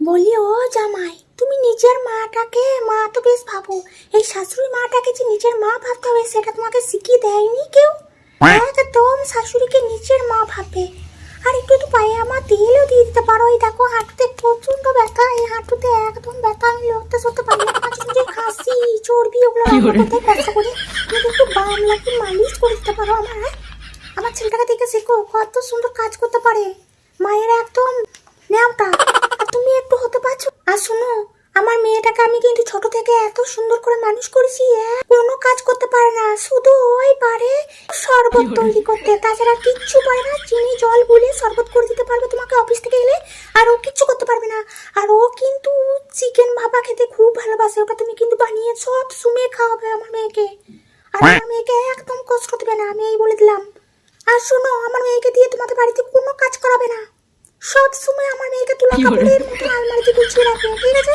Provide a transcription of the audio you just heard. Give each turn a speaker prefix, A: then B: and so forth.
A: বলি ও জামাই, তুমি নিজের মাটাকে মা তো বেশ ভাবো, এই শাশুড়ি মাটাকে যে নিজের মা ভাবতে হবে সেটা তোমাকে শিখিয়ে দেয়নি কেউ। একদম শাশুড়িকে নিজের মা ভাববে। আর একটু একটু পায়ে আমার তেলও দিয়ে দিতে পারো। এই দেখো হাঁটুতে প্রচন্ড ব্যথা, এই হাঁটুতে একদম ব্যথা, আমি লড়তে চড়তে পারি না। যে খাসি চর্বি ওগুলো করতে কষ্ট করে তুমি একটু বাম লাগি মালিশ করে দিতে পারো আমার। আমার ছেলেটাকে দেখে শেখো, কত সুন্দর কাজ করতে পারে। মায়ের একদম নেওটা তুমি একটু হতে পারছো। আর শোনো, আমার মেয়েটাকে আমি কিন্তু ছোট থেকে এত সুন্দর করে মানুষ করেছি, কোনো কাজ করতে পারে না, শুধু ওই পারে শরবত তৈরি করতে, তাছাড়া কিচ্ছু পারে না। চিনি জল গুলে শরবত করে দিতে পারবে তোমাকে অফিস থেকে এলে, আর ও কিচ্ছু করতে পারবে না। আর ও কিন্তু চিকেন ভাপা খেতে খুব ভালোবাসে, ওটা তুমি কিন্তু বানিয়ে সব সুমে খাওয়াবে আমার মেয়েকে। আর আমার মেয়েকে একদম কষ্ট দেবে না, আমি এই বলে দিলাম। আর শোনো, আমার মেয়েকে দিয়ে তোমাদের বাড়িতে কোনো কাজ করাবে না, সব সময় আমার মেয়েকে তুলা কাপড়ের মতো আলমারিতে গুছিয়ে রাখবে, ঠিক আছে?